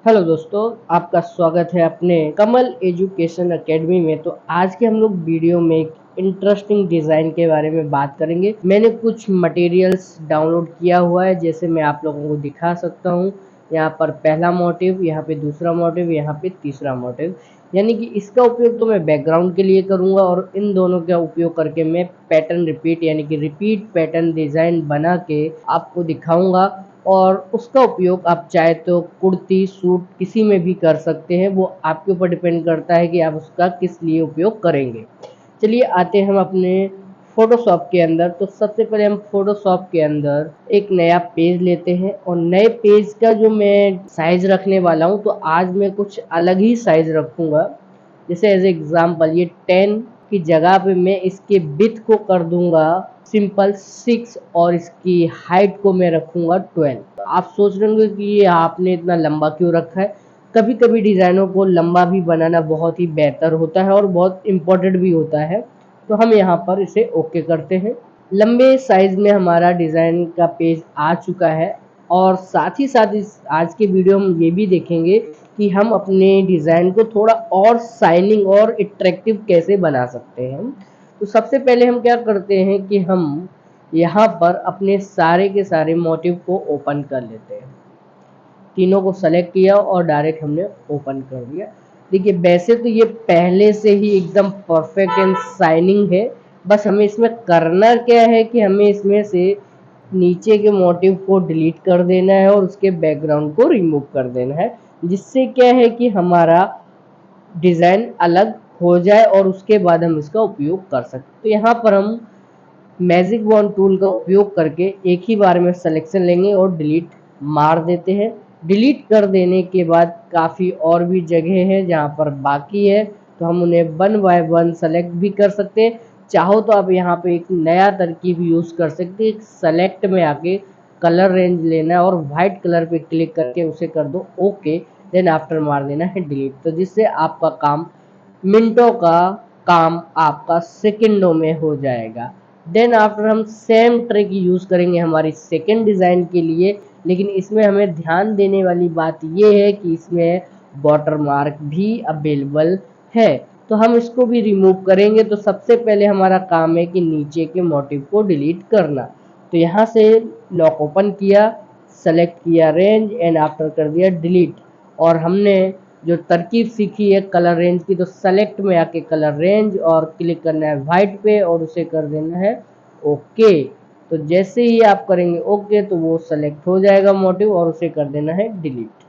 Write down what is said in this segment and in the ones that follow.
Hello दोस्तों, आपका स्वागत है अपने कमल एजुकेशन एकेडमी में। तो आज के हम लोग वीडियो में एक इंटरेस्टिंग डिज़ाइन के बारे में बात करेंगे। मैंने कुछ मटेरियल्स डाउनलोड किया हुआ है, जैसे मैं आप लोगों को दिखा सकता हूँ। यहाँ पर पहला मोटिव, यहाँ पे दूसरा मोटिव, यहाँ पे तीसरा मोटिव। यानी कि इसका उपयोग तो मैं बैकग्राउंड के लिए करूँगा और इन दोनों का उपयोग करके मैं पैटर्न रिपीट यानी कि रिपीट पैटर्न डिज़ाइन बना के आपको दिखाऊँगा। और उसका उपयोग आप चाहे तो कुर्ती सूट किसी में भी कर सकते हैं, वो आपके ऊपर डिपेंड करता है कि आप उसका किस लिए उपयोग करेंगे। चलिए आते हैं हम अपने फ़ोटोशॉप के अंदर। तो सबसे पहले हम फ़ोटोशॉप के अंदर एक नया पेज लेते हैं और नए पेज का जो मैं साइज़ रखने वाला हूँ, तो आज मैं कुछ अलग ही साइज़ रखूँगा। जैसे एज एग्जाम्पल ये 10 की जगह पे मैं इसके विड्थ को कर दूंगा सिंपल 6 और इसकी हाइट को मैं रखूंगा 12। तो आप सोच रहे होंगे कि ये आपने इतना लंबा क्यों रखा है। कभी कभी डिज़ाइनों को लंबा भी बनाना बहुत ही बेहतर होता है और बहुत इम्पोर्टेंट भी होता है। तो हम यहाँ पर इसे ओके करते हैं। लंबे साइज में हमारा डिज़ाइन का पेज आ चुका है और साथ ही साथ इस आज के वीडियो में ये भी देखेंगे कि हम अपने डिज़ाइन को थोड़ा और शाइनिंग और अट्रैक्टिव कैसे बना सकते हैं। तो सबसे पहले हम क्या करते हैं कि हम यहाँ पर अपने सारे के सारे मोटिव को ओपन कर लेते हैं। तीनों को सेलेक्ट किया और डायरेक्ट हमने ओपन कर दिया। देखिए वैसे तो ये पहले से ही एकदम परफेक्ट एंड शाइनिंग है। बस हमें इसमें करना क्या है कि हमें इसमें से नीचे के मोटिव को डिलीट कर देना है और उसके बैकग्राउंड को रिमूव कर देना है, जिससे क्या है कि हमारा डिज़ाइन अलग हो जाए और उसके बाद हम इसका उपयोग कर सकते। तो यहाँ पर हम मैजिक वॉन्ड टूल का उपयोग करके एक ही बार में सिलेक्शन लेंगे और डिलीट मार देते हैं। डिलीट कर देने के बाद काफ़ी और भी जगह है जहाँ पर बाकी है, तो हम उन्हें वन बाय वन सेलेक्ट भी कर सकते हैं। चाहो तो आप यहाँ पे एक नया तरकीब यूज़ कर सकते हैं। सेलेक्ट में आके कलर रेंज लेना है और वाइट कलर पे क्लिक करके उसे कर दो ओके, देन आफ्टर मार देना है डिलीट। तो जिससे आपका काम मिनटों का काम आपका सेकंडों में हो जाएगा। देन आफ्टर हम सेम ट्रिक यूज़ करेंगे हमारी सेकंड डिज़ाइन के लिए, लेकिन इसमें हमें ध्यान देने वाली बात ये है कि इसमें वाटर मार्क भी अवेलेबल है, तो हम इसको भी रिमूव करेंगे। तो सबसे पहले हमारा काम है कि नीचे के मोटिव को डिलीट करना। तो यहाँ से लॉक ओपन किया, सेलेक्ट किया रेंज एंड आफ्टर कर दिया डिलीट। और हमने जो तरकीब सीखी है कलर रेंज की, तो सेलेक्ट में आके कलर रेंज और क्लिक करना है वाइट पे और उसे कर देना है ओके। तो जैसे ही आप करेंगे ओके तो वो सेलेक्ट हो जाएगा मोटिव और उसे कर देना है डिलीट।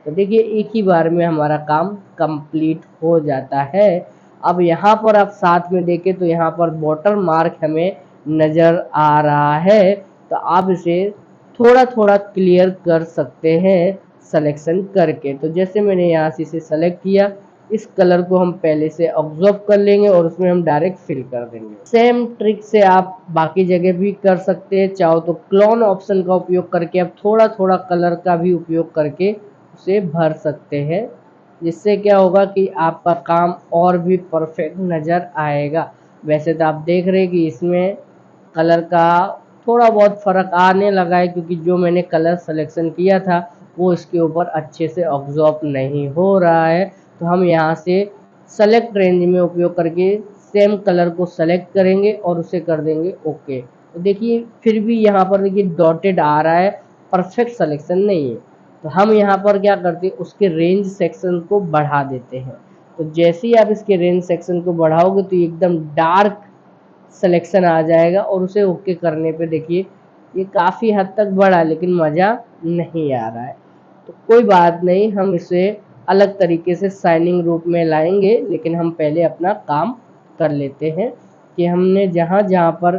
तो देखिए एक ही बार में हमारा काम कंप्लीट हो जाता है। अब यहाँ पर आप साथ में देखें तो यहाँ पर वाटर मार्क हमें नज़र आ रहा है, तो आप इसे थोड़ा थोड़ा क्लियर कर सकते हैं सिलेक्शन करके। तो जैसे मैंने यहाँ से इसे सेलेक्ट किया, इस कलर को हम पहले से ऑब्जर्व कर लेंगे और उसमें हम डायरेक्ट फिल कर देंगे। सेम ट्रिक से आप बाकी जगह भी कर सकते हैं। चाहो तो क्लोन ऑप्शन का उपयोग करके आप थोड़ा थोड़ा कलर का भी उपयोग करके उसे भर सकते हैं, जिससे क्या होगा कि आपका काम और भी परफेक्ट नज़र आएगा। वैसे तो आप देख रहे हैं कि इसमें कलर का थोड़ा बहुत फ़र्क आने लगा है, क्योंकि जो मैंने कलर सिलेक्शन किया था वो इसके ऊपर अच्छे से ऑब्जॉर्ब नहीं हो रहा है। तो हम यहाँ से सेलेक्ट रेंज में उपयोग करके सेम कलर को सेलेक्ट करेंगे और उसे कर देंगे ओके। तो देखिए फिर भी यहाँ पर देखिए डॉटेड आ रहा है, परफेक्ट सिलेक्शन नहीं है। तो हम यहाँ पर क्या करते हैं, उसके रेंज सेक्शन को बढ़ा देते हैं। तो जैसे ही आप इसके रेंज सेक्शन को बढ़ाओगे तो एकदम डार्क सिलेक्शन आ जाएगा और उसे ओके करने पे देखिए ये काफ़ी हद तक बढ़ा, लेकिन मज़ा नहीं आ रहा है। तो कोई बात नहीं, हम इसे अलग तरीके से शाइनिंग रूप में लाएंगे, लेकिन हम पहले अपना काम कर लेते हैं कि हमने जहाँ जहाँ पर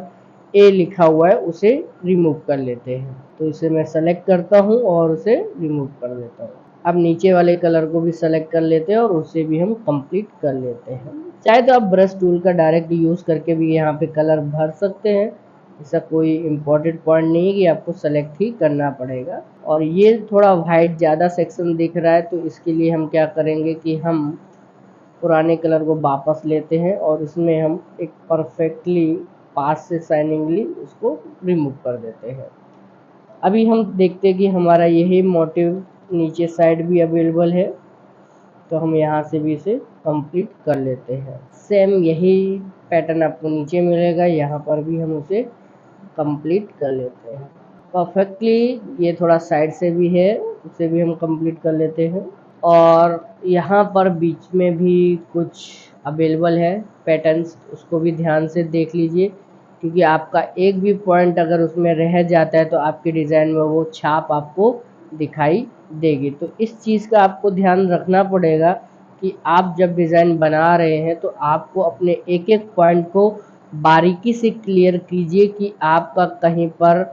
ए लिखा हुआ है उसे रिमूव कर लेते हैं। तो इसे मैं सेलेक्ट करता हूँ और उसे रिमूव कर देता हूँ। अब नीचे वाले कलर को भी सेलेक्ट कर लेते हैं और उसे भी हम कंप्लीट कर लेते हैं। चाहे तो आप ब्रश टूल का डायरेक्ट यूज़ करके भी यहाँ पे कलर भर सकते हैं। ऐसा कोई इम्पोर्टेंट पॉइंट नहीं है कि आपको सेलेक्ट ही करना पड़ेगा। और ये थोड़ा वाइट ज़्यादा सेक्शन दिख रहा है, तो इसके लिए हम क्या करेंगे कि हम पुराने कलर को वापस लेते हैं और इसमें हम एक परफेक्टली पास से शाइनिंगली उसको रिमूव कर देते हैं। अभी हम देखते हैं कि हमारा यही मोटिव नीचे साइड भी अवेलेबल है, तो हम यहाँ से भी इसे कंप्लीट कर लेते हैं। सेम यही पैटर्न आपको नीचे मिलेगा, यहाँ पर भी हम उसे कंप्लीट कर लेते हैं परफेक्टली। ये थोड़ा साइड से भी है, उसे भी हम कंप्लीट कर लेते हैं। और यहाँ पर बीच में भी कुछ अवेलेबल है पैटर्न्स, उसको भी ध्यान से देख लीजिए, क्योंकि आपका एक भी पॉइंट अगर उसमें रह जाता है तो आपके डिज़ाइन में वो छाप आपको दिखाई देगी। तो इस चीज़ का आपको ध्यान रखना पड़ेगा कि आप जब डिज़ाइन बना रहे हैं तो आपको अपने एक एक पॉइंट को बारीकी से क्लियर कीजिए कि आपका कहीं पर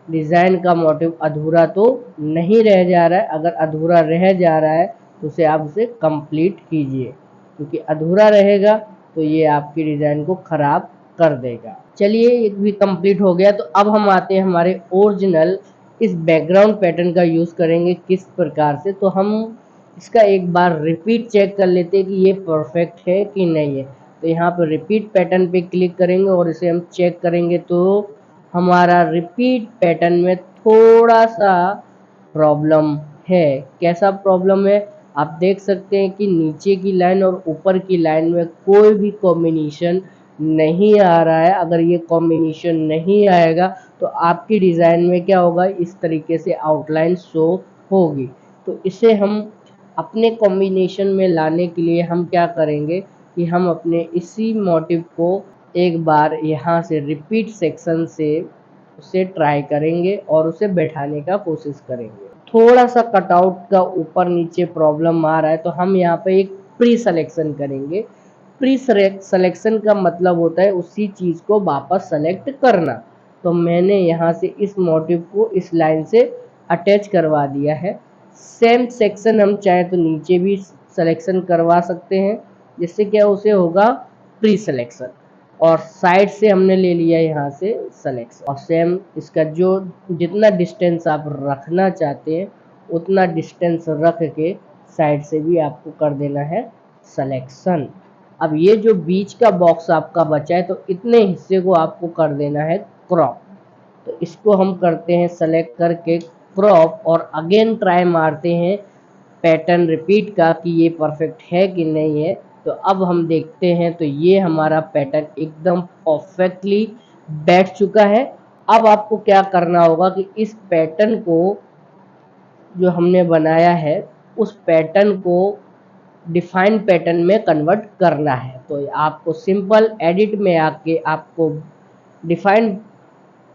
डिज़ाइन का मोटिव अधूरा तो नहीं रह जा रहा है। अगर अधूरा रह जा रहा है तो उसे आप उसे कंप्लीट कीजिए, क्योंकि अधूरा रहेगा तो ये आपकी डिज़ाइन को ख़राब कर देगा। चलिए, एक भी कंप्लीट हो गया, तो अब हम आते हैं हमारे ओरिजिनल इस बैकग्राउंड पैटर्न का यूज़ करेंगे किस प्रकार से। तो हम इसका एक बार रिपीट चेक कर लेते हैं कि ये परफेक्ट है कि नहीं है। तो यहाँ पर रिपीट पैटर्न पे क्लिक करेंगे और इसे हम चेक करेंगे, तो हमारा रिपीट पैटर्न में थोड़ा सा प्रॉब्लम है। कैसा प्रॉब्लम है? आप देख सकते हैं कि नीचे की लाइन और ऊपर की लाइन में कोई भी कॉम्बिनेशन नहीं आ रहा है। अगर ये कॉम्बिनेशन नहीं आएगा तो आपकी डिज़ाइन में क्या होगा, इस तरीके से आउटलाइन शो होगी। तो इसे हम अपने कॉम्बिनेशन में लाने के लिए हम क्या करेंगे कि हम अपने इसी मोटिव को एक बार यहाँ से रिपीट सेक्शन से उसे ट्राई करेंगे और उसे बैठाने का कोशिश करेंगे। थोड़ा सा कटआउट का ऊपर नीचे प्रॉब्लम आ रहा है, तो हम यहाँ पे एक प्री सिलेक्शन करेंगे। प्री सिलेक्शन का मतलब होता है उसी चीज़ को वापस सेलेक्ट करना। तो मैंने यहाँ से इस मोटिव को इस लाइन से अटैच करवा दिया है। सेम सेक्शन हम चाहे तो नीचे भी सिलेक्शन करवा सकते हैं, जिससे क्या उसे होगा प्री सिलेक्शन। और साइड से हमने ले लिया यहाँ से सेलेक्शन, और सेम इसका जो जितना डिस्टेंस आप रखना चाहते हैं उतना डिस्टेंस रख के साइड से भी आपको कर देना है सिलेक्शन। अब ये जो बीच का बॉक्स आपका बचा है, तो इतने हिस्से को आपको कर देना है क्रॉप। तो इसको हम करते हैं सेलेक्ट करके क्रॉप, और अगेन ट्राई मारते हैं पैटर्न रिपीट का कि ये परफेक्ट है कि नहीं है। तो अब हम देखते हैं, तो ये हमारा पैटर्न एकदम परफेक्टली बैठ चुका है। अब आपको क्या करना होगा कि इस पैटर्न को जो हमने बनाया है उस पैटर्न को डिफाइन पैटर्न में कन्वर्ट करना है। तो आपको सिंपल एडिट में आके आपको डिफाइन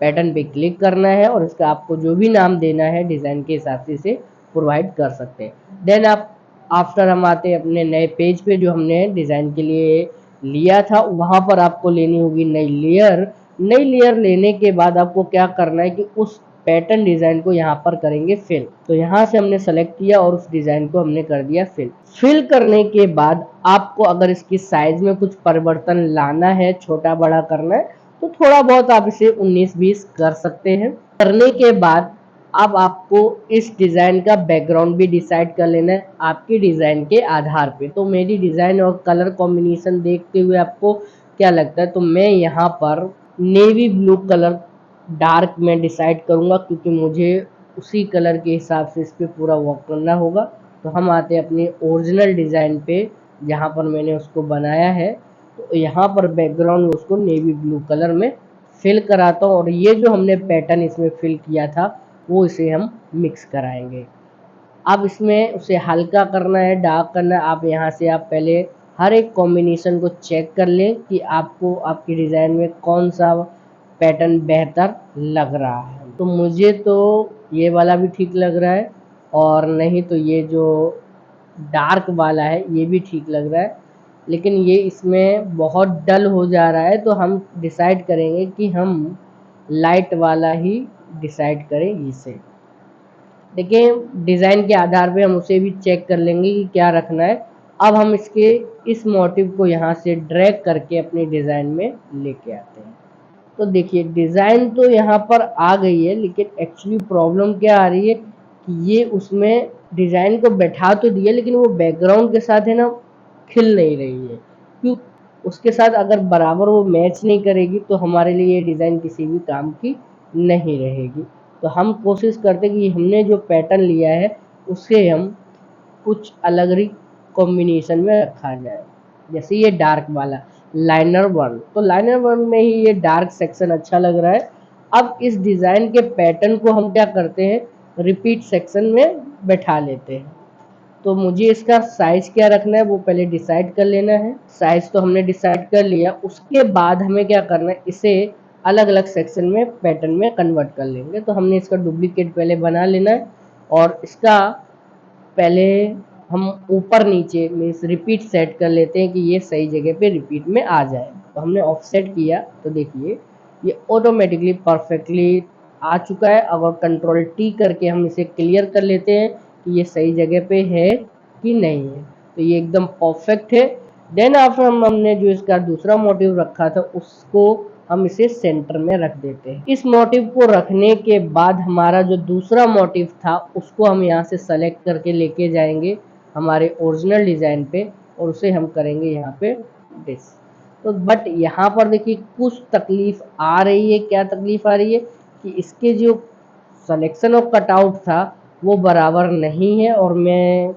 पैटर्न पे क्लिक करना है, और इसका आपको जो भी नाम देना है डिज़ाइन के हिसाब से इसे प्रोवाइड कर सकते हैं। देन आप आफ्टर हम आते हैं अपने नए पेज पे जो हमने डिज़ाइन के लिए लिया था, वहाँ पर आपको लेनी होगी नई लेयर। नई लेयर लेने के बाद आपको क्या करना है कि उस पैटर्न डिज़ाइन को यहाँ पर करेंगे फिल। तो यहाँ से हमने सेलेक्ट किया और उस डिज़ाइन को हमने कर दिया फिल। फिल करने के बाद आपको अगर इसकी साइज में कुछ परिवर्तन लाना है, छोटा बड़ा करना है, तो थोड़ा बहुत आप इसे 19-20 कर सकते हैं। करने के बाद अब आपको इस डिज़ाइन का बैकग्राउंड भी डिसाइड कर लेना है आपकी डिज़ाइन के आधार पे। तो मेरी डिज़ाइन और कलर कॉम्बिनेशन देखते हुए आपको क्या लगता है, तो मैं यहाँ पर नेवी ब्लू कलर डार्क में डिसाइड करूँगा, क्योंकि मुझे उसी कलर के हिसाब से इस पर पूरा वर्क करना होगा। तो हम आते हैं अपने ओरिजिनल डिज़ाइन पे जहाँ पर मैंने उसको बनाया है। तो यहाँ पर बैकग्राउंड उसको नेवी ब्लू कलर में फिल कराता हूँ, और ये जो हमने पैटर्न इसमें फिल किया था वो इसे हम मिक्स कराएंगे। अब इसमें उसे हल्का करना है, डार्क करना है। आप यहाँ से आप पहले हर एक कॉम्बिनेशन को चेक कर लें कि आपको आपकी डिज़ाइन में कौन सा पैटर्न बेहतर लग रहा है। तो मुझे तो ये वाला भी ठीक लग रहा है, और नहीं तो ये जो डार्क वाला है ये भी ठीक लग रहा है, लेकिन ये इसमें बहुत डल हो जा रहा है। तो हम डिसाइड करेंगे कि हम लाइट वाला ही डिसाइड करें इसे। देखिए, डिज़ाइन के आधार पे हम उसे भी चेक कर लेंगे कि क्या रखना है। अब हम इसके इस मोटिव को यहाँ से ड्रैग करके अपने डिज़ाइन में लेके आते हैं। तो देखिए, डिज़ाइन तो यहाँ पर आ गई है, लेकिन एक्चुअली प्रॉब्लम क्या आ रही है कि ये उसमें डिज़ाइन को बैठा तो दिया, लेकिन वो बैकग्राउंड के साथ है ना खिल नहीं रही है। क्यों? उसके साथ अगर बराबर वो मैच नहीं करेगी तो हमारे लिए ये डिज़ाइन किसी भी काम की नहीं रहेगी। तो हम कोशिश करते हैं कि हमने जो पैटर्न लिया है उसे हम कुछ अलग ही कॉम्बिनेशन में रखा जाए। जैसे ये डार्क वाला लाइनर वन, तो लाइनर वन में ही ये डार्क सेक्शन अच्छा लग रहा है। अब इस डिज़ाइन के पैटर्न को हम क्या करते हैं, रिपीट सेक्शन में बैठा लेते हैं। तो मुझे इसका साइज क्या रखना है वो पहले डिसाइड कर लेना है। साइज तो हमने डिसाइड कर लिया, उसके बाद हमें क्या करना है, इसे अलग अलग सेक्शन में पैटर्न में कन्वर्ट कर लेंगे। तो हमने इसका डुप्लीकेट पहले बना लेना है और इसका पहले हम ऊपर नीचे मीन्स रिपीट सेट कर लेते हैं कि ये सही जगह पे रिपीट में आ जाए। तो हमने ऑफसेट किया तो देखिए ये ऑटोमेटिकली परफेक्टली आ चुका है। अगर कंट्रोल टी करके हम इसे क्लियर कर लेते हैं कि ये सही जगह पे है कि नहीं है, तो ये एकदम परफेक्ट है। देन आफ्टर हमने जो इसका दूसरा मोटिव रखा था उसको हम इसे सेंटर में रख देते हैं। इस मोटिव को रखने के बाद हमारा जो दूसरा मोटिव था उसको हम यहाँ से सेलेक्ट करके लेके जाएंगे हमारे ओरिजिनल डिज़ाइन पे और उसे हम करेंगे यहाँ पे डिस। तो बट यहाँ पर देखिए कुछ तकलीफ आ रही है। क्या तकलीफ आ रही है कि इसके जो सिलेक्शन ऑफ कटआउट था वो बराबर नहीं है और मैं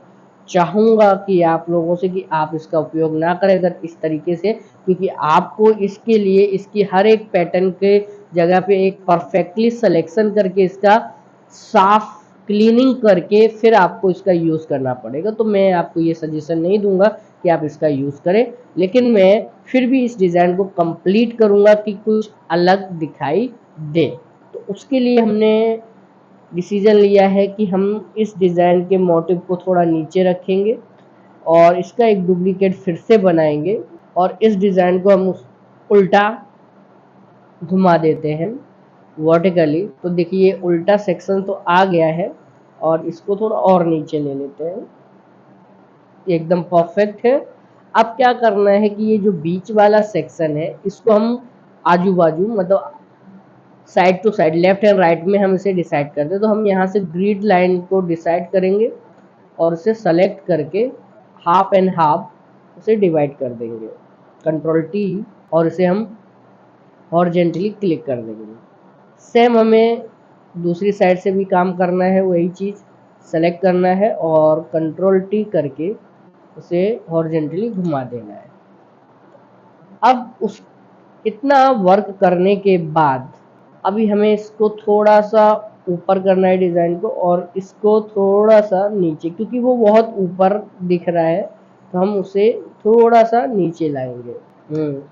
चाहूँगा कि आप लोगों से कि आप इसका उपयोग ना करें अगर इस तरीके से, क्योंकि आपको इसके लिए इसकी हर एक पैटर्न के जगह पे एक परफेक्टली सिलेक्शन करके इसका साफ क्लीनिंग करके फिर आपको इसका यूज़ करना पड़ेगा। तो मैं आपको ये सजेशन नहीं दूंगा कि आप इसका यूज़ करें, लेकिन मैं फिर भी इस डिज़ाइन को कंप्लीट करूँगा कि कुछ अलग दिखाई दे। तो उसके लिए हमने डिसीजन लिया है कि हम इस डिज़ाइन के मोटिव को थोड़ा नीचे रखेंगे और इसका एक डुप्लीकेट फिर से बनाएंगे और इस डिज़ाइन को हम उल्टा घुमा देते हैं वर्टिकली। तो देखिए उल्टा सेक्शन तो आ गया है और इसको थोड़ा और नीचे ले लेते हैं, एकदम परफेक्ट है। अब क्या करना है कि ये जो बीच वाला सेक्शन है इसको हम आजू बाजू मतलब side to side left and right में हम इसे डिसाइड करते हैं। तो हम यहाँ से ग्रिड लाइन को डिसाइड करेंगे और उसे सेलेक्ट करके हाफ एंड हाफ उसे डिवाइड कर देंगे, कंट्रोल टी, और इसे हम हॉरिजॉन्टली क्लिक कर देंगे। सेम हमें दूसरी साइड से भी काम करना है, वही चीज़ सेलेक्ट करना है और कंट्रोल टी करके उसे हॉरिजॉन्टली घुमा देना है। अब उस इतना वर्क करने के बाद अभी हमें इसको थोड़ा सा ऊपर करना है डिज़ाइन को और इसको थोड़ा सा नीचे, क्योंकि वो बहुत ऊपर दिख रहा है तो हम उसे थोड़ा सा नीचे लाएंगे।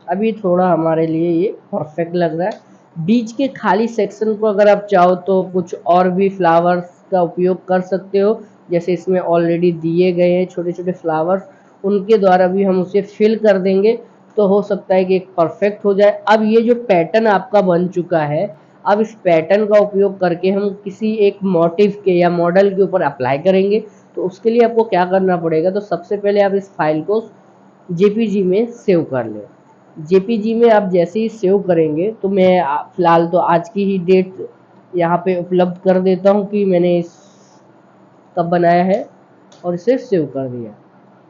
अभी थोड़ा हमारे लिए ये परफेक्ट लग रहा है। बीच के खाली सेक्शन को अगर आप चाहो तो कुछ और भी फ्लावर्स का उपयोग कर सकते हो, जैसे इसमें ऑलरेडी दिए गए हैं छोटे छोटे फ्लावर्स, उनके द्वारा भी हम उसे फिल कर देंगे तो हो सकता है कि एक परफेक्ट हो जाए। अब ये जो पैटर्न आपका बन चुका है, अब इस पैटर्न का उपयोग करके हम किसी एक मोटिव के या मॉडल के ऊपर अप्लाई करेंगे। तो उसके लिए आपको क्या करना पड़ेगा, तो सबसे पहले आप इस फाइल को जेपीजी में सेव कर लें। जेपीजी में आप जैसे ही सेव करेंगे तो मैं फ़िलहाल तो आज की ही डेट यहाँ पे उपलब्ध कर देता हूँ कि मैंने इस कब बनाया है और इसे सेव कर दिया।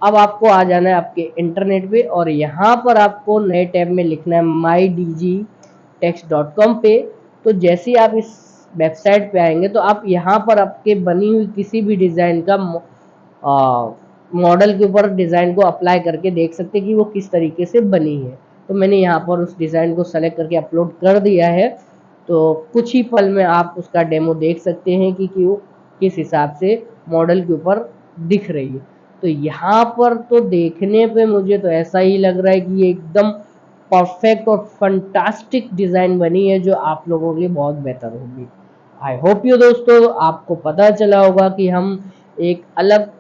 अब आपको आ जाना है आपके इंटरनेट पे और यहाँ पर आपको नए टैब में लिखना है mydigitext.com पे। तो जैसे ही आप इस वेबसाइट पे आएंगे तो आप यहाँ पर आपके बनी हुई किसी भी डिज़ाइन का मॉडल के ऊपर डिज़ाइन को अप्लाई करके देख सकते हैं कि वो किस तरीके से बनी है। तो मैंने यहाँ पर उस डिज़ाइन को सेलेक्ट करके अपलोड कर दिया है। तो कुछ ही पल में आप उसका डेमो देख सकते हैं कि वो किस हिसाब से मॉडल के ऊपर दिख रही है। तो यहाँ पर तो देखने पे मुझे तो ऐसा ही लग रहा है कि ये एकदम परफेक्ट और फंटास्टिक डिज़ाइन बनी है जो आप लोगों के लिए बहुत बेहतर होगी। आई होप यू दोस्तों आपको पता चला होगा कि हम एक अलग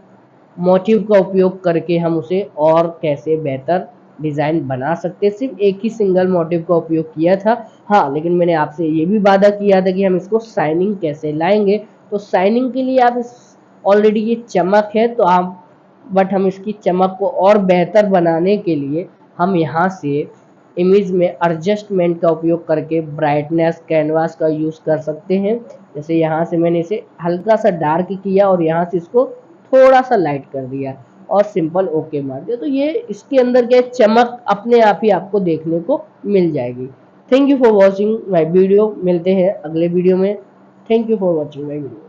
मोटिव का उपयोग करके हम उसे और कैसे बेहतर डिज़ाइन बना सकते हैं। सिर्फ एक ही सिंगल मोटिव का उपयोग किया था, हाँ, लेकिन मैंने आपसे ये भी वादा किया था कि हम इसको शाइनिंग कैसे लाएंगे। तो शाइनिंग के लिए आप इस ऑलरेडी ये चमक है तो आप बट हम इसकी चमक को और बेहतर बनाने के लिए हम यहाँ से इमेज में एडजस्टमेंट का उपयोग करके ब्राइटनेस कैनवास का यूज़ कर सकते हैं। जैसे यहाँ से मैंने इसे हल्का सा डार्क किया और यहाँ से इसको थोड़ा सा लाइट कर दिया और सिंपल ओके मार दिया। तो ये इसके अंदर क्या चमक अपने आप ही आपको देखने को मिल जाएगी। Thank you for watching my video. मिलते हैं अगले वीडियो में। Thank you for watching my video.